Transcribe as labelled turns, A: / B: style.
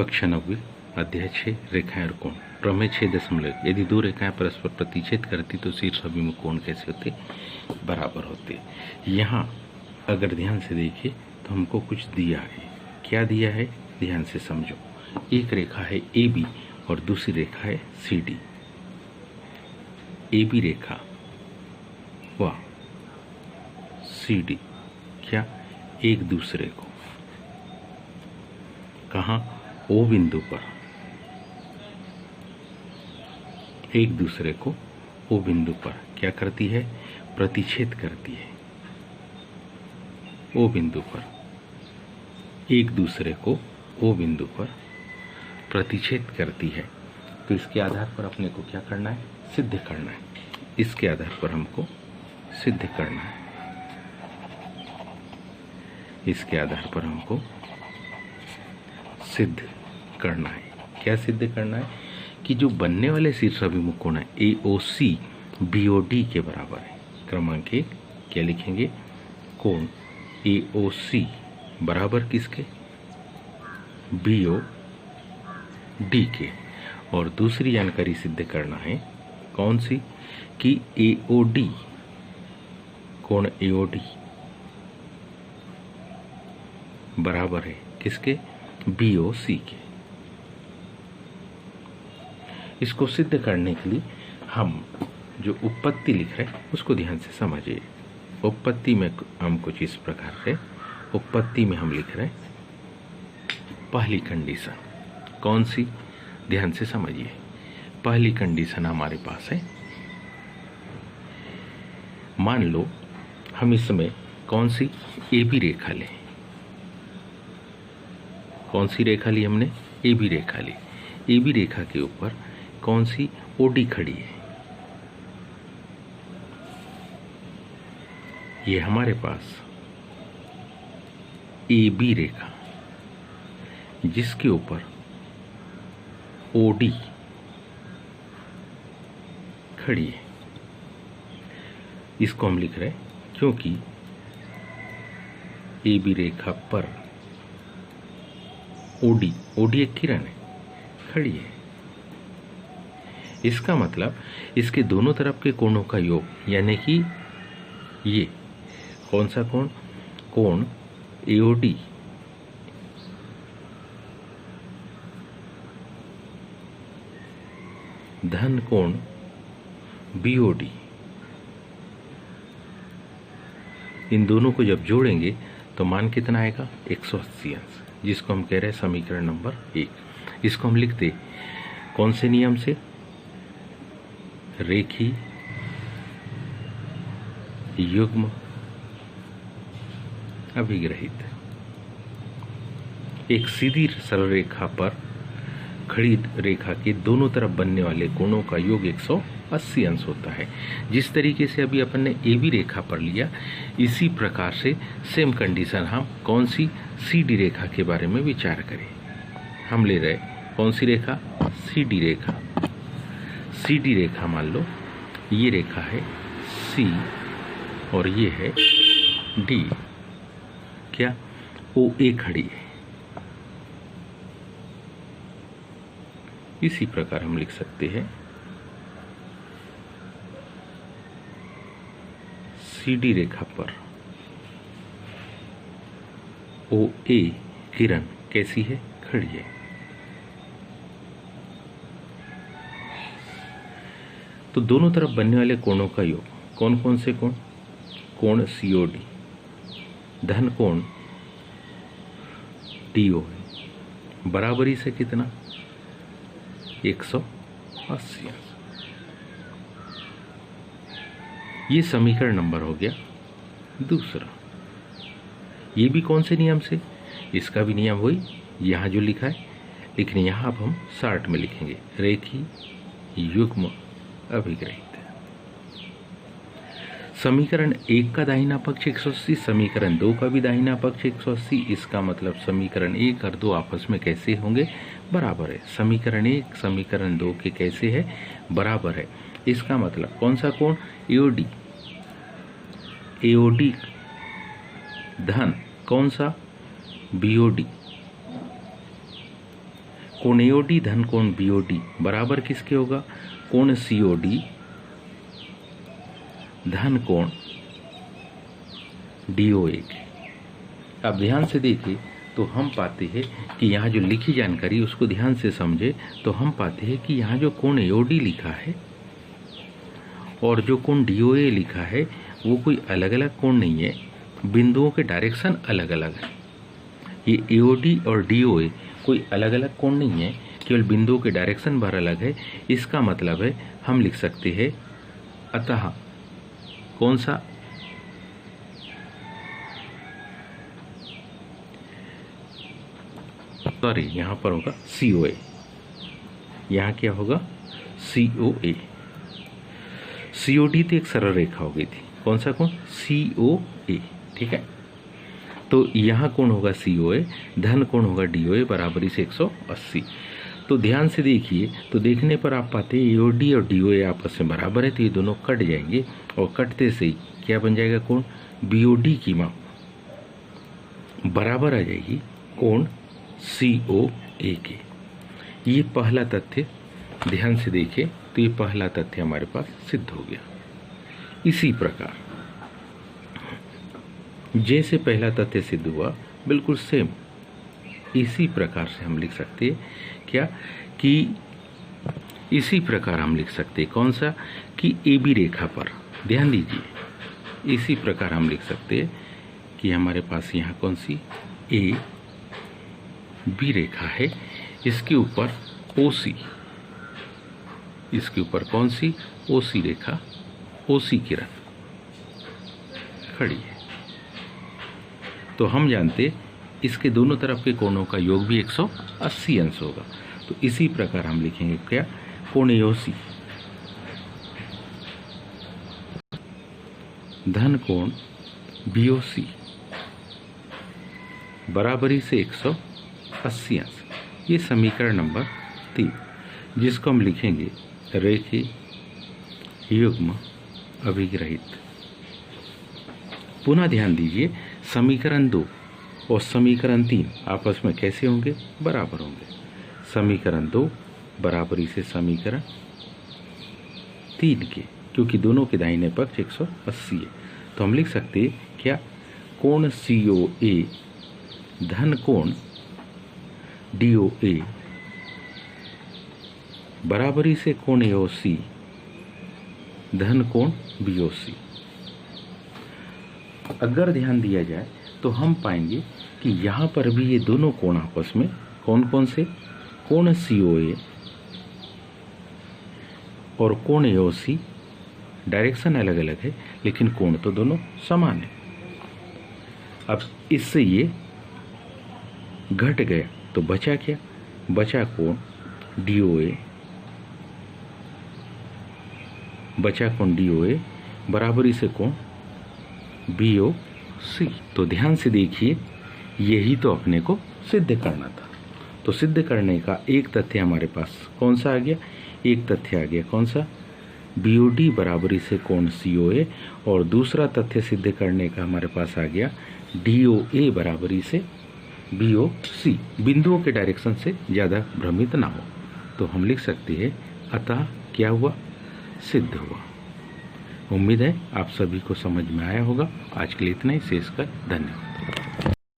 A: कक्षा 9 अध्याय 6 रेखाएं और कोण। प्रमेय 6.1 यदि दो रेखाएं परस्पर प्रतिच्छेद करती तो शीर्ष अभिमुख कोण कैसे होते? बराबर होते। यहाँ अगर ध्यान से देखिए तो हमको कुछ दिया है। क्या दिया है ध्यान से समझो। एक रेखा है AB और दूसरी रेखा है CD। AB रेखा व CD क्या एक दूसरे को कहाँ O बिंदु पर एक दूसरे को O बिंदु पर क्या करती है? प्रतिच्छेद करती है। O बिंदु पर एक दूसरे को O बिंदु पर प्रतिच्छेद करती है। तो इसके आधार पर अपने को क्या करना है? सिद्ध करना है। इसके आधार पर हमको सिद्ध करना है। इसके आधार पर हमको सिद्ध करना है। क्या सिद्ध करना है? कि जो बनने वाले शीर्षाभिमुख कोण है AOC BOD के बराबर है। क्रमांक 1 क्या लिखेंगे? कोण AOC बराबर किसके? BOD के। और दूसरी जानकारी सिद्ध करना है कौन सी? कि AOD कोण AOD बराबर है किसके? BOC के। इसको सिद्ध करने के लिए हम जो उत्पत्ति लिख रहे हैं उसको ध्यान से समझिए। उत्पत्ति में हम कुछ इस प्रकार से उत्पत्ति में हम लिख रहे हैं पहली कंडीशन कौन सी? ध्यान से समझिए। पहली कंडीशन हमारे पास है, मान लो हम इसमें कौन सी AB रेखा लें। कौन सी रेखा ली हमने? AB रेखा ली। AB रेखा के ऊपर कौन सी OD खड़ी है? ये हमारे पास AB रेखा जिसके ऊपर OD खड़ी है। इसको हम लिख रहे हैं क्योंकि AB रेखा पर OD एक किरण है, खड़ी है। इसका मतलब इसके दोनों तरफ के कोणों का योग यानी कि ये कौन सा कोण? कोण AOD धन कोण BOD, इन दोनों को जब जोड़ेंगे तो मान कितना आएगा? 180 अंश, जिसको हम कह रहे हैं समीकरण नंबर 1। इसको हम लिखते कौन से नियम से? रेखी युग्म अभिग्रहित। एक सीधी सरल रेखा पर खड़ी रेखा के दोनों तरफ बनने वाले कोणों का योग 180 अंश होता है। जिस तरीके से अभी अपन ने AB रेखा पर लिया, इसी प्रकार से सेम कंडीशन हम कौन सी CD रेखा के बारे में विचार करें। हम ले रहे कौन सी रेखा? CD रेखा। CD रेखा मान लो ये रेखा है C और ये है D। क्या OA खड़ी है। इसी प्रकार हम लिख सकते हैं CD रेखा पर OA किरण कैसी है? खड़ी है। तो दोनों तरफ बनने वाले कोणों का योग कौन कौन से कोण? कोण COD धन कोण DO है। बराबरी से कितना? 180 अंश। ये समीकरण नंबर हो गया दूसरा। ये भी कौन से नियम से? इसका भी नियम वही यहाँ जो लिखा है, लेकिन यहाँ अब हम शार्ट में लिखेंगे रेखी युग्म अभिग्रहित। समीकरण 1 का दाहिना पक्ष 180, समीकरण 2 का भी दाहिना पक्ष 180। इसका मतलब समीकरण 1 और 2 आपस में कैसे होंगे? बराबर है। समीकरण 1 समीकरण 2 के कैसे है? बराबर है। इसका मतलब कौन सा कोण? AOD धन कौन सा? BOD कोण एओडी धन कोण बीओडी बराबर किसके होगा? कोण सीओडी धन कोण डीओए के। अब ध्यान से देखिए तो हम पाते हैं कि यहाँ जो लिखी जानकारी उसको ध्यान से समझे तो हम पाते हैं कि यहाँ जो कोण एओडी लिखा है और जो कोण डीओए लिखा है वो कोई अलग अलग कोण नहीं है, बिंदुओं के डायरेक्शन अलग अलग है। ये एओडी और डीओए कोई अलग अलग कोण नहीं है, केवल बिंदुओं के डायरेक्शन भर अलग है। इसका मतलब है हम लिख सकते हैं अतः कौन सा? सॉरी, यहां पर होगा COA। यहां क्या होगा? COA। COD तो एक सरल रेखा हो गई थी, कौन सा कोण? COA, ठीक है। तो यहाँ कोण होगा COA, धन कोण होगा DOA बराबरी से 180। तो ध्यान से देखिए तो देखने पर आप पाते हैं AOD और DOA आपस में बराबर है, तो ये दोनों कट जाएंगे और कटते से ही क्या बन जाएगा? कोण BOD की माप बराबर आ जाएगी कोण COA के। ये पहला तथ्य ध्यान से देखिए तो ये पहला तथ्य हमारे पास सिद्ध हो गया। इसी प्रकार जैसे पहला तथ्य सिद्ध हुआ बिल्कुल सेम इसी प्रकार से हम लिख सकते हैं क्या? कि इसी प्रकार हम लिख सकते हैं कौन सा? कि AB रेखा पर ध्यान दीजिए, इसी प्रकार हम लिख सकते हैं कि हमारे पास यहाँ कौन सी AB रेखा है, इसके ऊपर OC, इसके ऊपर कौन सी? OC रेखा, OC किरण खड़ी है। तो हम जानते इसके दोनों तरफ के कोणों का योग भी 180 अंश होगा। तो इसी प्रकार हम लिखेंगे क्या? कोण AOC धन कोण BOC बराबरी से 180 अंश। ये समीकरण नंबर 3 जिसको हम लिखेंगे रेखीय युग्म अभिग्रहित। पुनः ध्यान दीजिए समीकरण 2 और समीकरण 3 आपस में कैसे होंगे? बराबर होंगे। समीकरण 2 बराबरी से समीकरण 3 के, क्योंकि दोनों के दाहिने पक्ष 180 है। तो हम लिख सकते हैं क्या? कोण COA धन कोण DOA बराबरी से कोण AOC धन कोण BOC। अगर ध्यान दिया जाए तो हम पाएंगे कि यहाँ पर भी ये दोनों कोण आपस में कौन कौन से? कोण COA और कोण AOC डायरेक्शन अलग अलग है लेकिन कोण तो दोनों समान है। अब इससे ये घट गया तो बचा क्या? बचा कोण DOA, बचा कोण DOA बराबरी से कोण BOC। तो ध्यान से देखिए यही तो अपने को सिद्ध करना था। तो सिद्ध करने का एक तथ्य हमारे पास कौन सा आ गया? एक तथ्य आ गया कौन सा? BOD बराबरी से कोण COA, और दूसरा तथ्य सिद्ध करने का हमारे पास आ गया DOA बराबरी से BOC। बिंदुओं के डायरेक्शन से ज़्यादा भ्रमित ना हो तो हम लिख सकते हैं अतः क्या हुआ? सिद्ध हुआ। उम्मीद है आप सभी को समझ में आया होगा। आज के लिए इतना ही। शेष कर धन्यवाद।